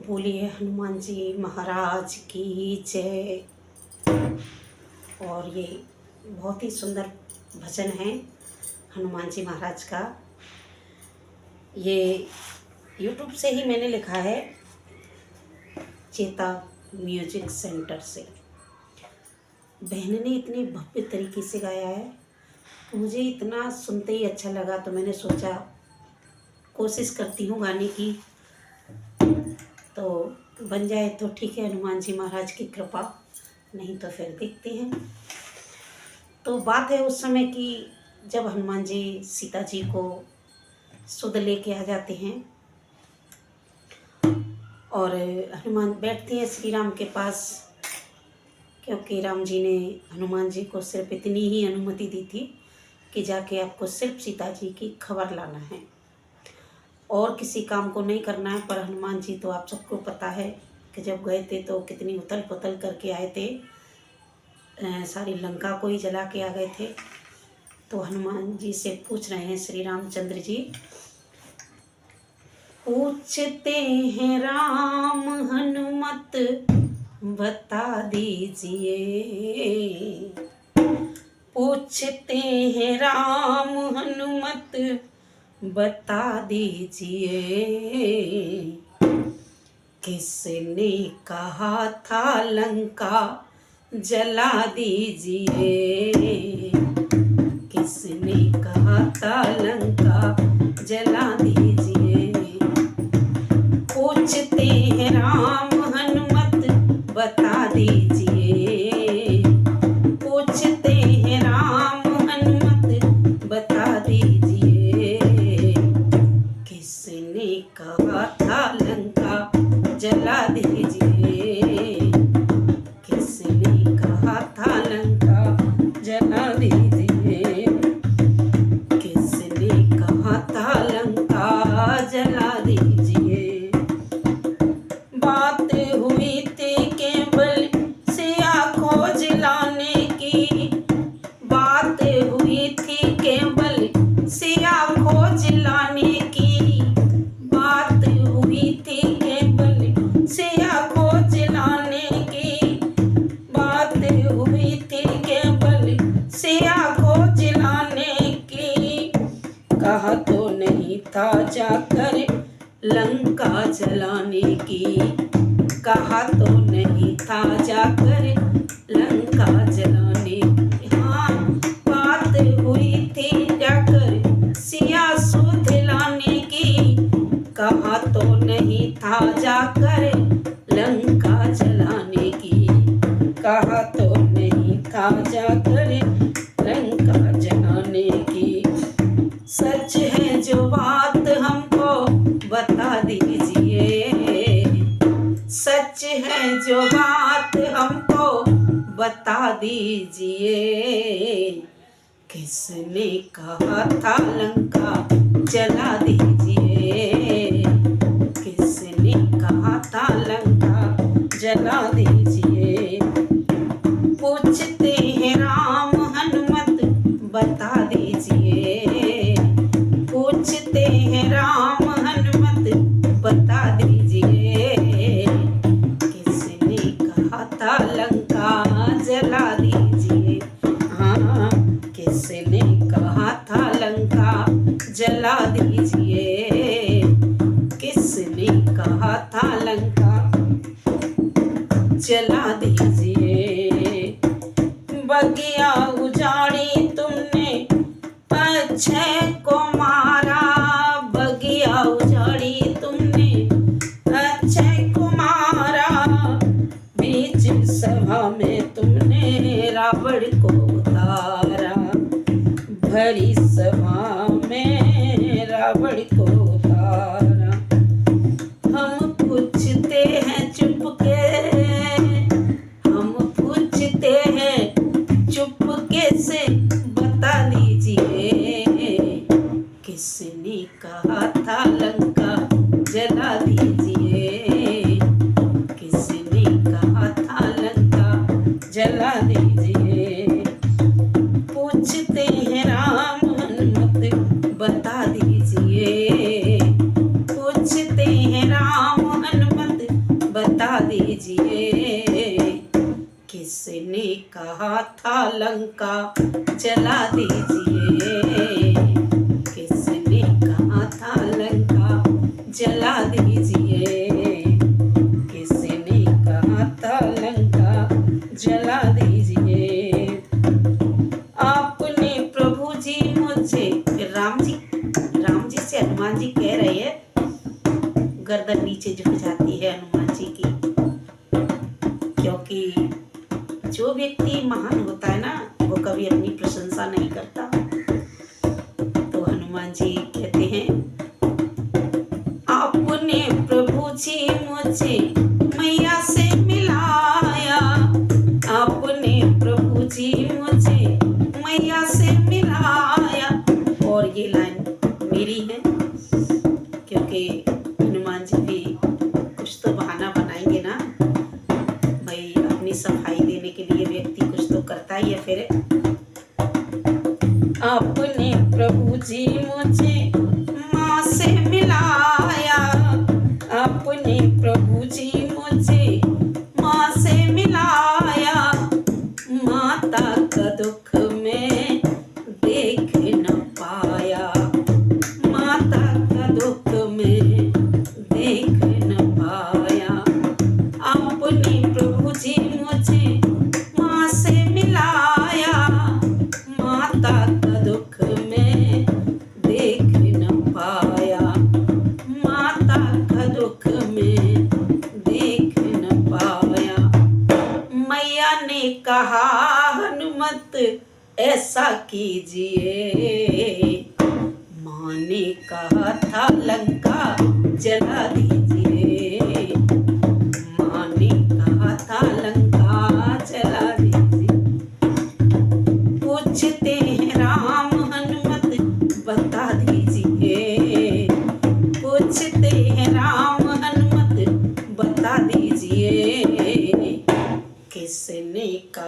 बोलिए हनुमान जी महाराज की जय। और ये बहुत ही सुंदर भजन है हनुमान जी महाराज का। ये YouTube से ही मैंने लिखा है, चेता म्यूजिक सेंटर से। बहन ने इतनी भव्य तरीके से गाया है, मुझे इतना सुनते ही अच्छा लगा, तो मैंने सोचा कोशिश करती हूँ गाने की, तो बन जाए तो ठीक है, हनुमान जी महाराज की कृपा, नहीं तो फिर देखते हैं। तो बात है उस समय की जब हनुमान जी सीता जी को सुध लेके आ जाते हैं और हनुमान बैठते हैं श्री राम के पास, क्योंकि राम जी ने हनुमान जी को सिर्फ इतनी ही अनुमति दी थी कि जाके आपको सिर्फ सीता जी की खबर लाना है और किसी काम को नहीं करना है। पर हनुमान जी तो आप सबको पता है कि जब गए थे तो कितनी उथल पुथल करके आए थे, सारी लंका को ही जला के आ गए थे। तो हनुमान जी से पूछ रहे हैं श्री रामचंद्र जी, पूछते हैं राम हनुमत बता दीजिए, पूछते हैं राम हनुमत बता दीजिए, किसने कहा था लंका जला दीजिए, किसने कहा था लंका जला दीजिए, पूछते हैं राम हनुमत बता दीजिए, पूछते हैं राम हनुमत बता दीजिए, किसने कहा था लंका जला दीजिए, किसने कहा था लंका जला दीजिए, किसने कहा था लंका जला दीजिए। बात हुई थी केवल सिया खोज लाने की, बात हुई थी केवल सिया खोज लाने की, बात हुई थी केवल सिया खोज लाने की, बात हुई थी केवल सिया खोज लाने की, कहा तो नहीं था जाकर लंका जलाने की, कहा तो नहीं था जाकर लंका जलाने की, हाँ बात हुई थी जाकर सिया सुध लाने की, कहा तो नहीं था जाकर लंका जलाने की, कहा तो नहीं था जाकर लंका जलाने की। सच है जो बात हमको बता दीजिए, सच है जो बात हमको बता दीजिए, किसने कहा था लंका जला दीजिए, किसने कहा था लंका जला दीजिए, पूछते हैं राम हनुमत बता दीजिए, पूछते हैं राम हनुमत बता दीजिए, किसने कहा था लंका जला दीजिए, हाँ किसने कहा था लंका जला दीजिए, किसने कहा था लंका जला दीजिए। बगिया उजाड़ी तुमने अक्षय को मारा, बगिया उजाड़ी तुमने अक्षय को मारा, बीच सभा में तुमने रावण को उतारा, भरी सभा में रावण को उतारा। हम पूछते हैं चुपके, हम पूछते हैं चुपके से बता दीजिए, किसने कहा था लंका जला दीजिए, किसने कहा था लंका जला दीजिए, पूछते हैं राम हनुमत बता दीजिए, पूछते हैं राम हनुमत था लंका जला दीजिए, किसने कहा था लंका जला दीजिए, किसने कहा था लंका जला दीजिए। आपने प्रभु जी मुझे, राम जी से हनुमान जी कह रहे हैं, गर्दन नीचे झुक जाती है हनुमान जी की, क्योंकि जो व्यक्ति महान होता है ना वो कभी अपनी प्रशंसा नहीं करता। तो हनुमान जी कहते हैं, आपने प्रभु जी मुझे मैया से मिलाया, आपने प्रभु जी मुझे मैया से मिलाया। और ये लाइन मेरी है, क्योंकि हनुमान जी भी कुछ तो बहाना बनाएंगे ना भाई, अपनी सफाई देने के लिए व्यक्ति कुछ तो करता ही है। फिर आपने प्रभु जी मुझे माँ से मिलाया, आपने प्रभु जी मुझे माँ से मिलाया, माता का दुख में देख न पाया, माता का दुख में देख न पाया। आपने प्रभु जी मुझे माँ से मिलाया, माता का दुख में देख न पाया, माता का दुख में देख न पाया। मैया ने कहा हनुमत ऐसा कीजिए, माँ ने कहा था लंका जला दीजिए।